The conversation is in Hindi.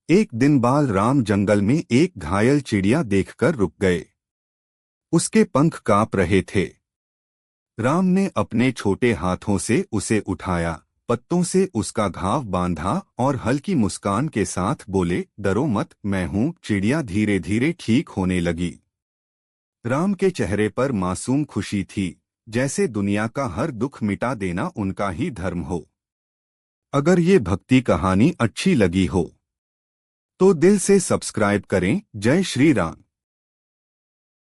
एक दिन बाल राम जंगल में एक घायल चिड़िया देखकर रुक गए। उसके पंख कांप रहे थे। राम ने अपने छोटे हाथों से उसे उठाया, पत्तों से उसका घाव बांधा और हल्की मुस्कान के साथ बोले, डरो मत, मैं हूँ। चिड़िया धीरे धीरे ठीक होने लगी। राम के चेहरे पर मासूम खुशी थी, जैसे दुनिया का हर दुख मिटा देना उनका ही धर्म हो। अगर ये भक्ति कहानी अच्छी लगी हो तो दिल से सब्सक्राइब करें। जय श्री राम।